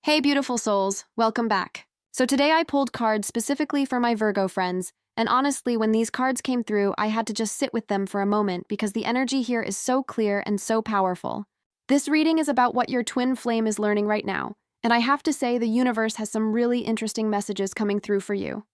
Hey, beautiful souls, welcome back. So today I pulled cards specifically for my Virgo friends, and honestly, when these cards came through, I had to just sit with them for a moment because the energy here is so clear and so powerful. This reading is about what your twin flame is learning right now, and I have to say the universe has some really interesting messages coming through for you.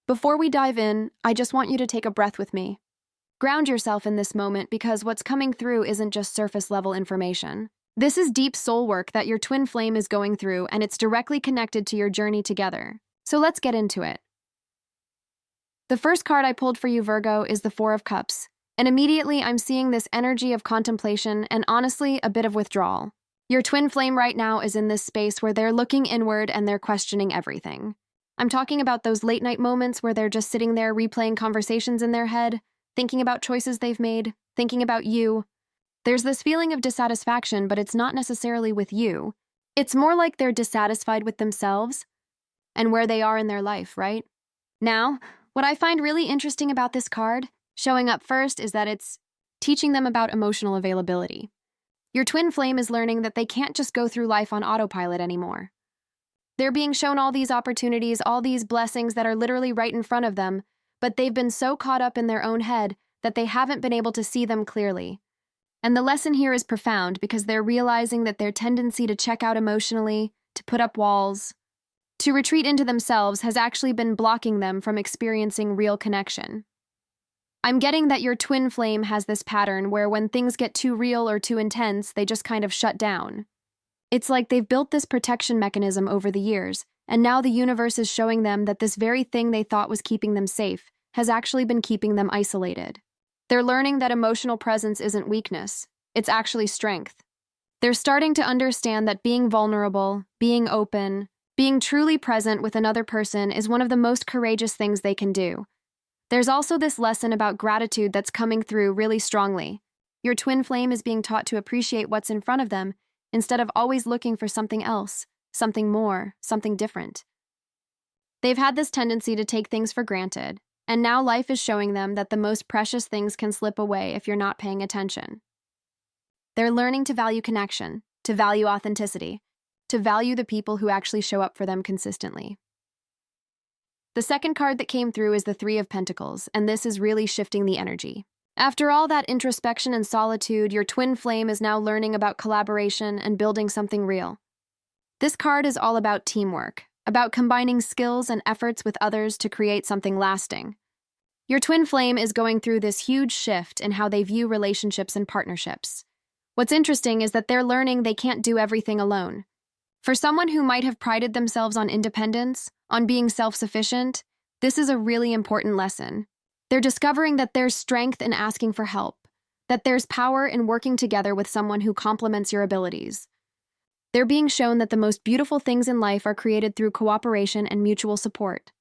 Before we dive in, I just want you to take a breath with me. Ground yourself in this moment because what's coming through isn't just surface-level information. This is deep soul work that your twin flame is going through, and it's directly connected to your journey together. So let's get into it. The first card I pulled for you, Virgo, is the Four of Cups, and immediately I'm seeing this energy of contemplation and honestly a bit of withdrawal. Your twin flame right now is in this space where they're looking inward and they're questioning everything. I'm talking about those late night moments where they're just sitting there replaying conversations in their head, thinking about choices they've made, thinking about you. There's this feeling of dissatisfaction, but it's not necessarily with you. It's more like they're dissatisfied with themselves and where they are in their life, right? Now, what I find really interesting about this card, showing up first, is that it's teaching them about emotional availability. Your twin flame is learning that they can't just go through life on autopilot anymore. They're being shown all these opportunities, all these blessings that are literally right in front of them, but they've been so caught up in their own head that they haven't been able to see them clearly. And the lesson here is profound because they're realizing that their tendency to check out emotionally, to put up walls, to retreat into themselves has actually been blocking them from experiencing real connection. I'm getting that your twin flame has this pattern where when things get too real or too intense, they just kind of shut down. It's like they've built this protection mechanism over the years, and now the universe is showing them that this very thing they thought was keeping them safe has actually been keeping them isolated. They're learning that emotional presence isn't weakness, it's actually strength. They're starting to understand that being vulnerable, being open, being truly present with another person is one of the most courageous things they can do. There's also this lesson about gratitude that's coming through really strongly. Your twin flame is being taught to appreciate what's in front of them instead of always looking for something else, something more, something different. They've had this tendency to take things for granted, and now life is showing them that the most precious things can slip away if you're not paying attention. They're learning to value connection, to value authenticity, to value the people who actually show up for them consistently. The second card that came through is the Three of Pentacles, and this is really shifting the energy. After all that introspection and solitude, your twin flame is now learning about collaboration and building something real. This card is all about teamwork, about combining skills and efforts with others to create something lasting. Your twin flame is going through this huge shift in how they view relationships and partnerships. What's interesting is that they're learning they can't do everything alone. For someone who might have prided themselves on independence, on being self-sufficient, this is a really important lesson. They're discovering that there's strength in asking for help, that there's power in working together with someone who complements your abilities. They're being shown that the most beautiful things in life are created through cooperation and mutual support.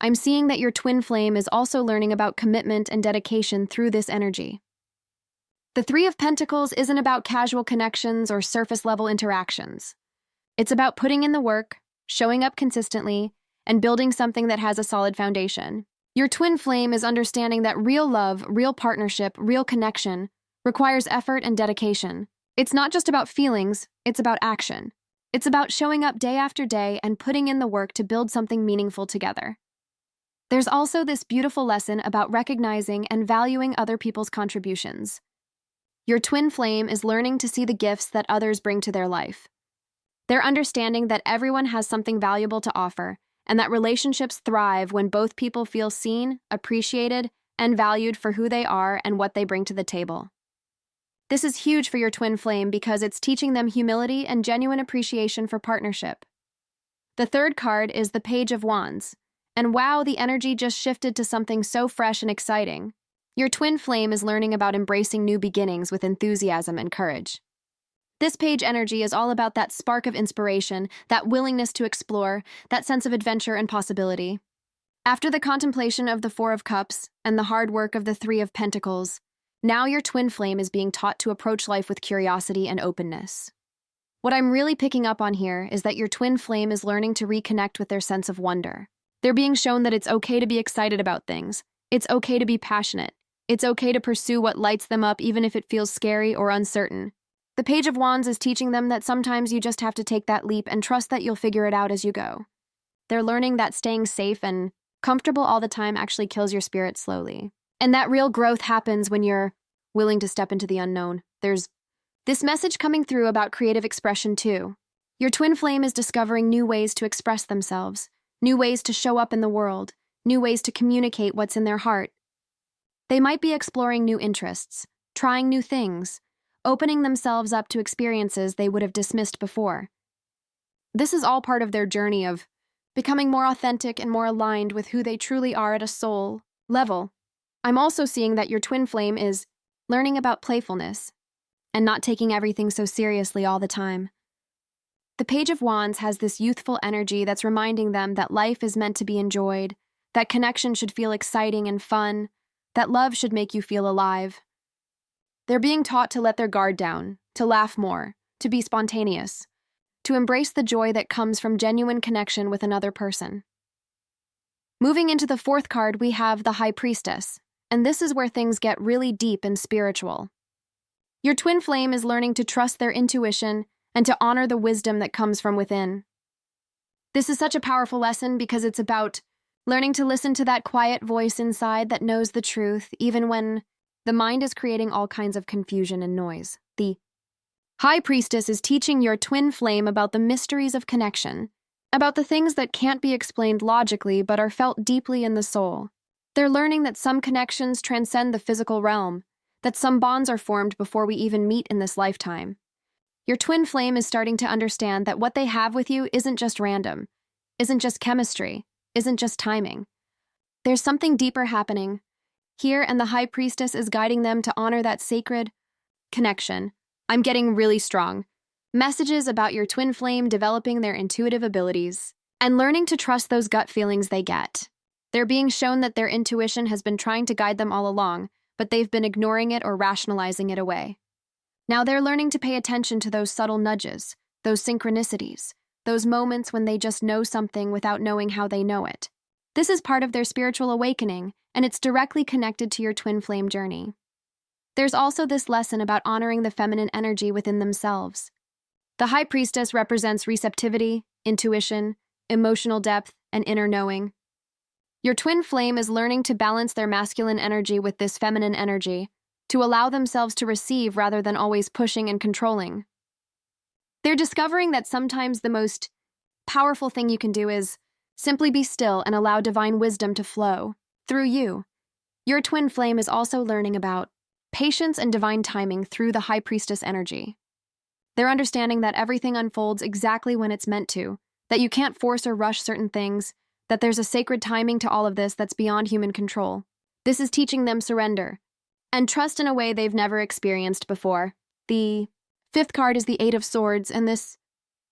I'm seeing that your twin flame is also learning about commitment and dedication through this energy. The Three of Pentacles isn't about casual connections or surface-level interactions. It's about putting in the work, showing up consistently, and building something that has a solid foundation. Your twin flame is understanding that real love, real partnership, real connection requires effort and dedication. It's not just about feelings, it's about action. It's about showing up day after day and putting in the work to build something meaningful together. There's also this beautiful lesson about recognizing and valuing other people's contributions. Your twin flame is learning to see the gifts that others bring to their life. They're understanding that everyone has something valuable to offer, and that relationships thrive when both people feel seen, appreciated, and valued for who they are and what they bring to the table. This is huge for your twin flame because it's teaching them humility and genuine appreciation for partnership. The third card is the Page of Wands, and wow, the energy just shifted to something so fresh and exciting. Your twin flame is learning about embracing new beginnings with enthusiasm and courage. This page energy is all about that spark of inspiration, that willingness to explore, that sense of adventure and possibility. After the contemplation of the Four of Cups and the hard work of the Three of Pentacles, now your twin flame is being taught to approach life with curiosity and openness. What I'm really picking up on here is that your twin flame is learning to reconnect with their sense of wonder. They're being shown that it's okay to be excited about things. It's okay to be passionate. It's okay to pursue what lights them up even if it feels scary or uncertain. The Page of Wands is teaching them that sometimes you just have to take that leap and trust that you'll figure it out as you go. They're learning that staying safe and comfortable all the time actually kills your spirit slowly. And that real growth happens when you're willing to step into the unknown. There's this message coming through about creative expression too. Your twin flame is discovering new ways to express themselves, new ways to show up in the world, new ways to communicate what's in their heart. They might be exploring new interests, trying new things, opening themselves up to experiences they would have dismissed before. This is all part of their journey of becoming more authentic and more aligned with who they truly are at a soul level. I'm also seeing that your twin flame is learning about playfulness and not taking everything so seriously all the time. The Page of Wands has this youthful energy that's reminding them that life is meant to be enjoyed, that connection should feel exciting and fun, that love should make you feel alive. They're being taught to let their guard down, to laugh more, to be spontaneous, to embrace the joy that comes from genuine connection with another person. Moving into the fourth card, we have the High Priestess, and this is where things get really deep and spiritual. Your twin flame is learning to trust their intuition and to honor the wisdom that comes from within. This is such a powerful lesson because it's about learning to listen to that quiet voice inside that knows the truth, even when the mind is creating all kinds of confusion and noise. The High Priestess is teaching your twin flame about the mysteries of connection, about the things that can't be explained logically but are felt deeply in the soul. They're learning that some connections transcend the physical realm, that some bonds are formed before we even meet in this lifetime. Your twin flame is starting to understand that what they have with you isn't just random, isn't just chemistry, isn't just timing. There's something deeper happening here, and the High Priestess is guiding them to honor that sacred connection. I'm getting really strong. Messages about your twin flame developing their intuitive abilities and learning to trust those gut feelings they get. They're being shown that their intuition has been trying to guide them all along, but they've been ignoring it or rationalizing it away. Now they're learning to pay attention to those subtle nudges, those synchronicities, those moments when they just know something without knowing how they know it. This is part of their spiritual awakening, and it's directly connected to your twin flame journey. There's also this lesson about honoring the feminine energy within themselves. The High Priestess represents receptivity, intuition, emotional depth, and inner knowing. Your twin flame is learning to balance their masculine energy with this feminine energy, to allow themselves to receive rather than always pushing and controlling. They're discovering that sometimes the most powerful thing you can do is simply be still and allow divine wisdom to flow through you. Your twin flame is also learning about patience and divine timing through the High Priestess energy. They're understanding that everything unfolds exactly when it's meant to, that you can't force or rush certain things, that there's a sacred timing to all of this that's beyond human control. This is teaching them surrender and trust in a way they've never experienced before. The fifth card is the Eight of Swords, and this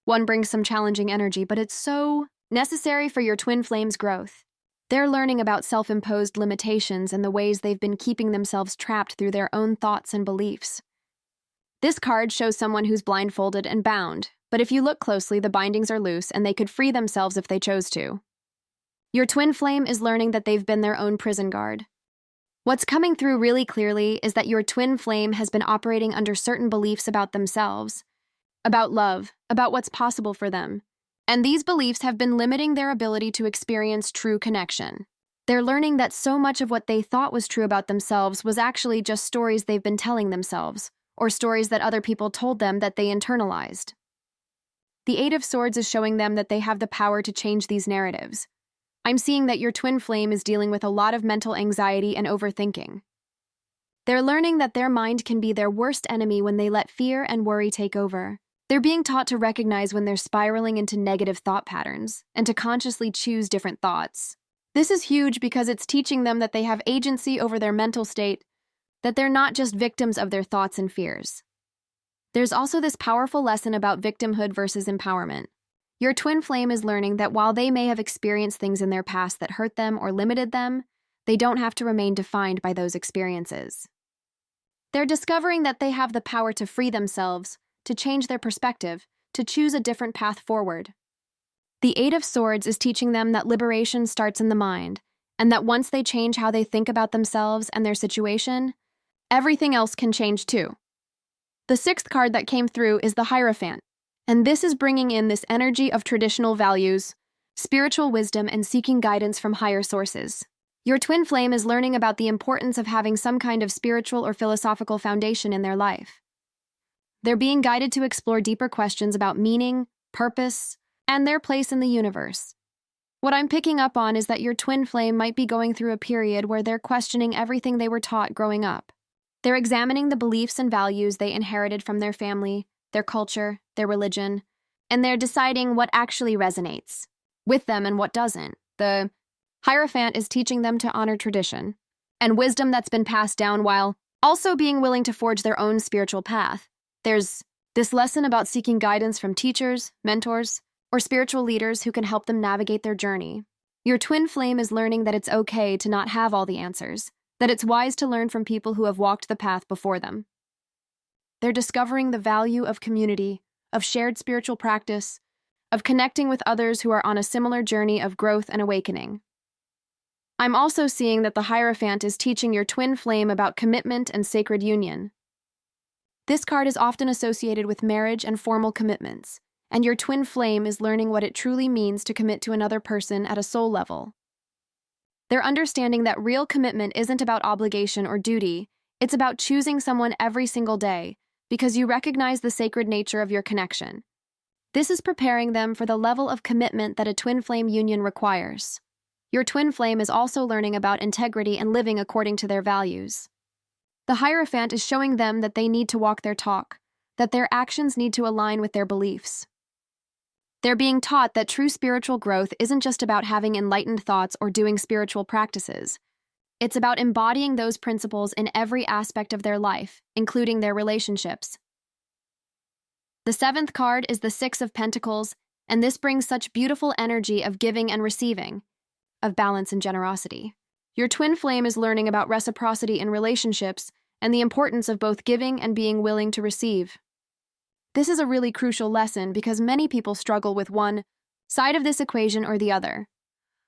one brings some challenging energy, but it's so necessary for your twin flame's growth. They're learning about self-imposed limitations and the ways they've been keeping themselves trapped through their own thoughts and beliefs. This card shows someone who's blindfolded and bound, but if you look closely, the bindings are loose and they could free themselves if they chose to. Your twin flame is learning that they've been their own prison guard. What's coming through really clearly is that your twin flame has been operating under certain beliefs about themselves, about love, about what's possible for them. And these beliefs have been limiting their ability to experience true connection. They're learning that so much of what they thought was true about themselves was actually just stories they've been telling themselves, or stories that other people told them that they internalized. The Eight of Swords is showing them that they have the power to change these narratives. I'm seeing that your twin flame is dealing with a lot of mental anxiety and overthinking. They're learning that their mind can be their worst enemy when they let fear and worry take over. They're being taught to recognize when they're spiraling into negative thought patterns and to consciously choose different thoughts. This is huge because it's teaching them that they have agency over their mental state, that they're not just victims of their thoughts and fears. There's also this powerful lesson about victimhood versus empowerment. Your twin flame is learning that while they may have experienced things in their past that hurt them or limited them, they don't have to remain defined by those experiences. They're discovering that they have the power to free themselves, to change their perspective, to choose a different path forward. The Eight of Swords is teaching them that liberation starts in the mind, and that once they change how they think about themselves and their situation, everything else can change too. The sixth card that came through is the Hierophant, and this is bringing in this energy of traditional values, spiritual wisdom, and seeking guidance from higher sources. Your twin flame is learning about the importance of having some kind of spiritual or philosophical foundation in their life. They're being guided to explore deeper questions about meaning, purpose, and their place in the universe. What I'm picking up on is that your twin flame might be going through a period where they're questioning everything they were taught growing up. They're examining the beliefs and values they inherited from their family, their culture, their religion, and they're deciding what actually resonates with them and what doesn't. The Hierophant is teaching them to honor tradition and wisdom that's been passed down while also being willing to forge their own spiritual path. There's this lesson about seeking guidance from teachers, mentors, or spiritual leaders who can help them navigate their journey. Your twin flame is learning that it's okay to not have all the answers, that it's wise to learn from people who have walked the path before them. They're discovering the value of community, of shared spiritual practice, of connecting with others who are on a similar journey of growth and awakening. I'm also seeing that the Hierophant is teaching your twin flame about commitment and sacred union. This card is often associated with marriage and formal commitments, and your twin flame is learning what it truly means to commit to another person at a soul level. They're understanding that real commitment isn't about obligation or duty, it's about choosing someone every single day, because you recognize the sacred nature of your connection. This is preparing them for the level of commitment that a twin flame union requires. Your twin flame is also learning about integrity and living according to their values. The Hierophant is showing them that they need to walk their talk, that their actions need to align with their beliefs. They're being taught that true spiritual growth isn't just about having enlightened thoughts or doing spiritual practices. It's about embodying those principles in every aspect of their life, including their relationships. The seventh card is the Six of Pentacles, and this brings such beautiful energy of giving and receiving, of balance and generosity. Your twin flame is learning about reciprocity in relationships and the importance of both giving and being willing to receive. This is a really crucial lesson because many people struggle with one side of this equation or the other.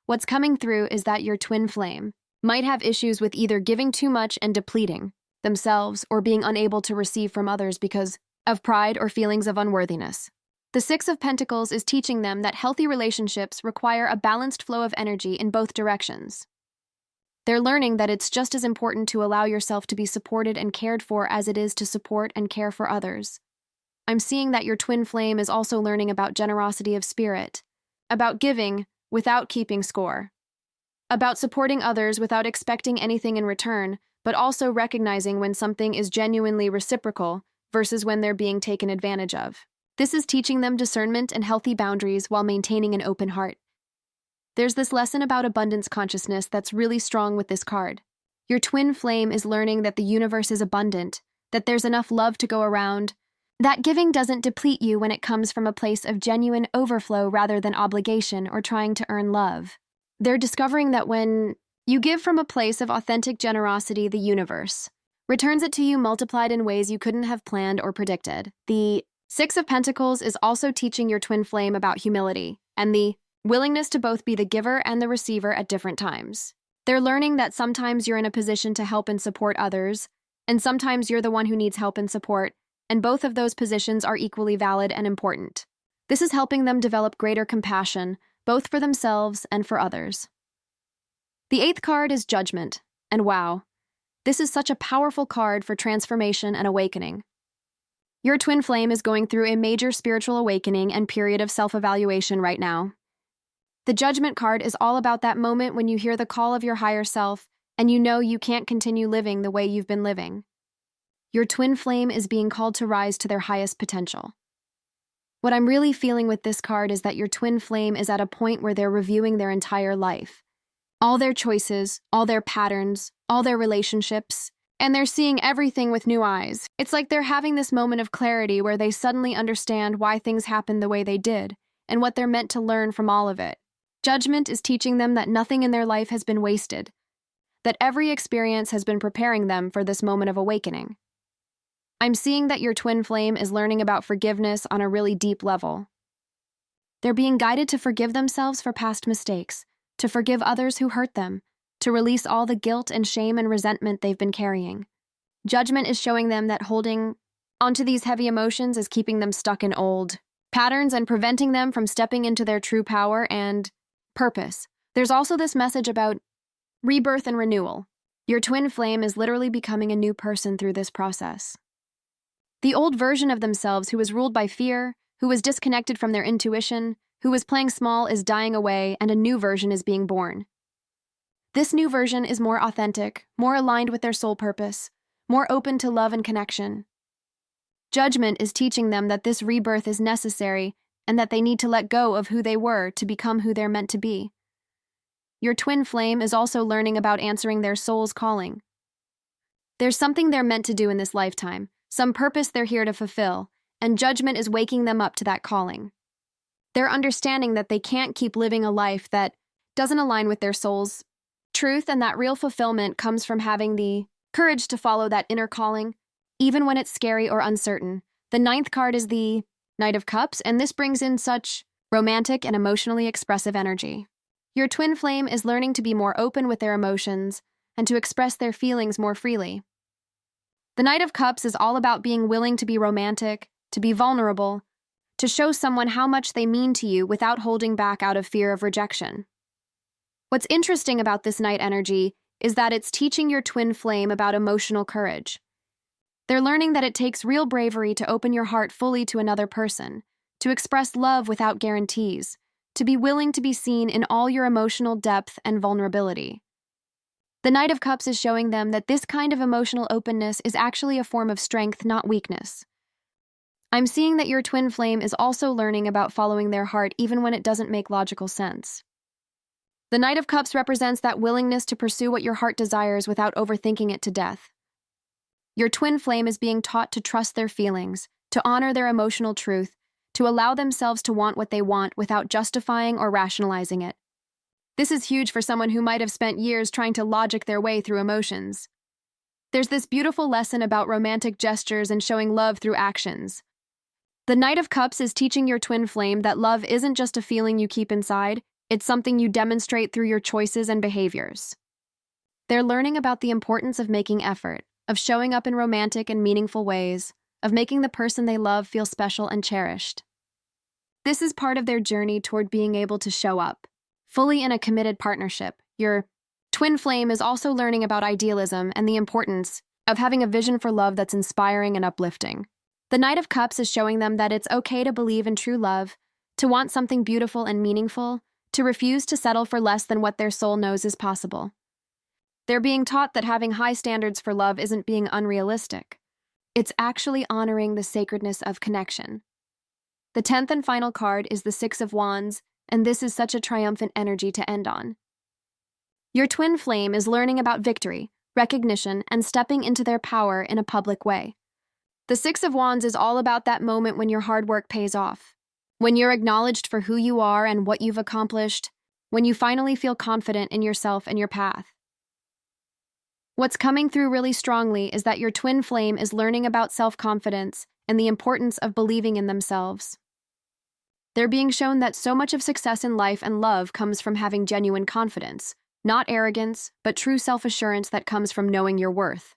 What's coming through is that your twin flame might have issues with either giving too much and depleting themselves or being unable to receive from others because of pride or feelings of unworthiness. The Six of Pentacles is teaching them that healthy relationships require a balanced flow of energy in both directions. They're learning that it's just as important to allow yourself to be supported and cared for as it is to support and care for others. I'm seeing that your twin flame is also learning about generosity of spirit, about giving without keeping score, about supporting others without expecting anything in return, but also recognizing when something is genuinely reciprocal versus when they're being taken advantage of. This is teaching them discernment and healthy boundaries while maintaining an open heart. There's this lesson about abundance consciousness that's really strong with this card. Your twin flame is learning that the universe is abundant, that there's enough love to go around, that giving doesn't deplete you when it comes from a place of genuine overflow rather than obligation or trying to earn love. They're discovering that when you give from a place of authentic generosity, the universe returns it to you multiplied in ways you couldn't have planned or predicted. The Six of Pentacles is also teaching your twin flame about humility and the willingness to both be the giver and the receiver at different times. They're learning that sometimes you're in a position to help and support others, and sometimes you're the one who needs help and support, and both of those positions are equally valid and important. This is helping them develop greater compassion, both for themselves and for others. The eighth card is Judgment, and wow, this is such a powerful card for transformation and awakening. Your twin flame is going through a major spiritual awakening and period of self-evaluation right now. The Judgment card is all about that moment when you hear the call of your higher self and you know you can't continue living the way you've been living. Your twin flame is being called to rise to their highest potential. What I'm really feeling with this card is that your twin flame is at a point where they're reviewing their entire life. All their choices, all their patterns, all their relationships, and they're seeing everything with new eyes. It's like they're having this moment of clarity where they suddenly understand why things happened the way they did and what they're meant to learn from all of it. Judgment is teaching them that nothing in their life has been wasted, that every experience has been preparing them for this moment of awakening. I'm seeing that your twin flame is learning about forgiveness on a really deep level. They're being guided to forgive themselves for past mistakes, to forgive others who hurt them, to release all the guilt and shame and resentment they've been carrying. Judgment is showing them that holding onto these heavy emotions is keeping them stuck in old patterns and preventing them from stepping into their true power and purpose. There's also this message about rebirth and renewal. Your twin flame is literally becoming a new person through this process. The old version of themselves who was ruled by fear, who was disconnected from their intuition, who was playing small is dying away, and a new version is being born. This new version is more authentic, more aligned with their soul purpose, more open to love and connection. Judgment is teaching them that this rebirth is necessary and that they need to let go of who they were to become who they're meant to be. Your twin flame is also learning about answering their soul's calling. There's something they're meant to do in this lifetime, some purpose they're here to fulfill, and judgment is waking them up to that calling. They're understanding that they can't keep living a life that doesn't align with their soul's truth, and that real fulfillment comes from having the courage to follow that inner calling, even when it's scary or uncertain. The ninth card is the Knight of Cups, and this brings in such romantic and emotionally expressive energy. Your twin flame is learning to be more open with their emotions and to express their feelings more freely. The Knight of Cups is all about being willing to be romantic, to be vulnerable, to show someone how much they mean to you without holding back out of fear of rejection. What's interesting about this Knight energy is that it's teaching your twin flame about emotional courage. They're learning that it takes real bravery to open your heart fully to another person, to express love without guarantees, to be willing to be seen in all your emotional depth and vulnerability. The Knight of Cups is showing them that this kind of emotional openness is actually a form of strength, not weakness. I'm seeing that your twin flame is also learning about following their heart even when it doesn't make logical sense. The Knight of Cups represents that willingness to pursue what your heart desires without overthinking it to death. Your twin flame is being taught to trust their feelings, to honor their emotional truth, to allow themselves to want what they want without justifying or rationalizing it. This is huge for someone who might have spent years trying to logic their way through emotions. There's this beautiful lesson about romantic gestures and showing love through actions. The Knight of Cups is teaching your twin flame that love isn't just a feeling you keep inside, it's something you demonstrate through your choices and behaviors. They're learning about the importance of making effort, of showing up in romantic and meaningful ways, of making the person they love feel special and cherished. This is part of their journey toward being able to show up fully in a committed partnership. Your twin flame is also learning about idealism and the importance of having a vision for love that's inspiring and uplifting. The Knight of Cups is showing them that it's okay to believe in true love, to want something beautiful and meaningful, to refuse to settle for less than what their soul knows is possible. They're being taught that having high standards for love isn't being unrealistic. It's actually honoring the sacredness of connection. The 10th and final card is the Six of Wands, and this is such a triumphant energy to end on. Your twin flame is learning about victory, recognition, and stepping into their power in a public way. The Six of Wands is all about that moment when your hard work pays off, when you're acknowledged for who you are and what you've accomplished, when you finally feel confident in yourself and your path. What's coming through really strongly is that your twin flame is learning about self-confidence and the importance of believing in themselves. They're being shown that so much of success in life and love comes from having genuine confidence, not arrogance, but true self-assurance that comes from knowing your worth.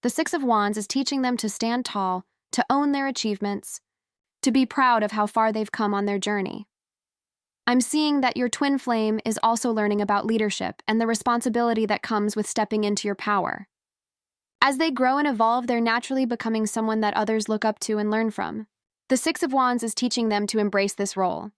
The Six of Wands is teaching them to stand tall, to own their achievements, to be proud of how far they've come on their journey. I'm seeing that your twin flame is also learning about leadership and the responsibility that comes with stepping into your power. As they grow and evolve, they're naturally becoming someone that others look up to and learn from. The Six of Wands is teaching them to embrace this role,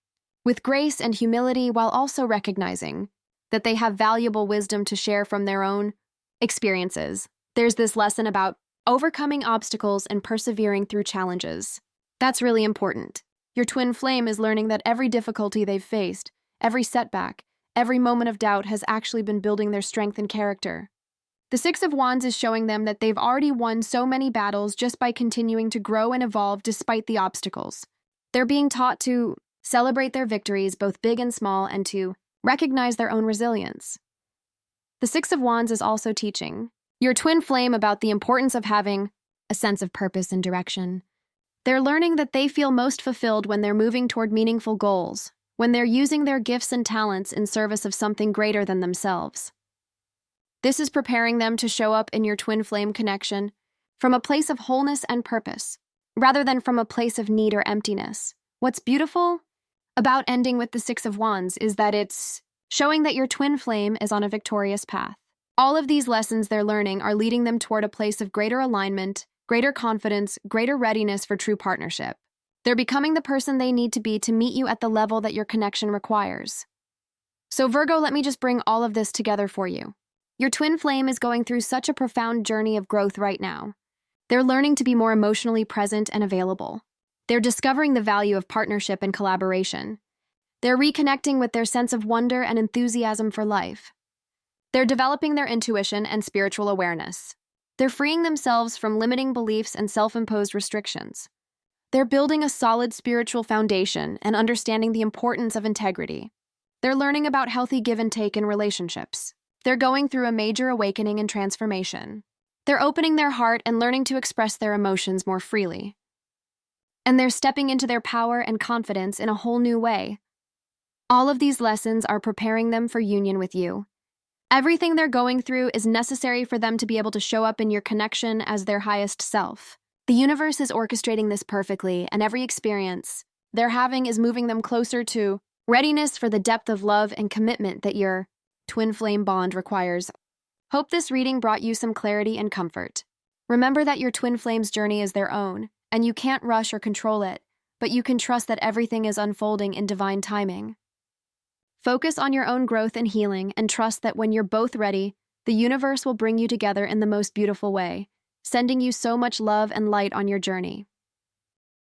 with grace and humility, while also recognizing that they have valuable wisdom to share from their own experiences. There's this lesson about overcoming obstacles and persevering through challenges. That's really important. Your twin flame is learning that every difficulty they've faced, every setback, every moment of doubt has actually been building their strength and character. The Six of Wands is showing them that they've already won so many battles just by continuing to grow and evolve despite the obstacles. They're being taught to celebrate their victories, both big and small, and to recognize their own resilience. The Six of Wands is also teaching your twin flame about the importance of having a sense of purpose and direction. They're learning that they feel most fulfilled when they're moving toward meaningful goals, when they're using their gifts and talents in service of something greater than themselves. This is preparing them to show up in your twin flame connection from a place of wholeness and purpose, rather than from a place of need or emptiness. What's beautiful about ending with the Six of Wands is that it's showing that your twin flame is on a victorious path. All of these lessons they're learning are leading them toward a place of greater alignment, greater confidence, greater readiness for true partnership. They're becoming the person they need to be to meet you at the level that your connection requires. So Virgo, let me just bring all of this together for you. Your twin flame is going through such a profound journey of growth right now. They're learning to be more emotionally present and available. They're discovering the value of partnership and collaboration. They're reconnecting with their sense of wonder and enthusiasm for life. They're developing their intuition and spiritual awareness. They're freeing themselves from limiting beliefs and self-imposed restrictions. They're building a solid spiritual foundation and understanding the importance of integrity. They're learning about healthy give and take in relationships. They're going through a major awakening and transformation. They're opening their heart and learning to express their emotions more freely. And they're stepping into their power and confidence in a whole new way. All of these lessons are preparing them for union with you. Everything they're going through is necessary for them to be able to show up in your connection as their highest self. The universe is orchestrating this perfectly, and every experience they're having is moving them closer to readiness for the depth of love and commitment that your twin flame bond requires. Hope this reading brought you some clarity and comfort. Remember that your twin flame's journey is their own, and you can't rush or control it, but you can trust that everything is unfolding in divine timing. Focus on your own growth and healing, and trust that when you're both ready, the universe will bring you together in the most beautiful way, sending you so much love and light on your journey.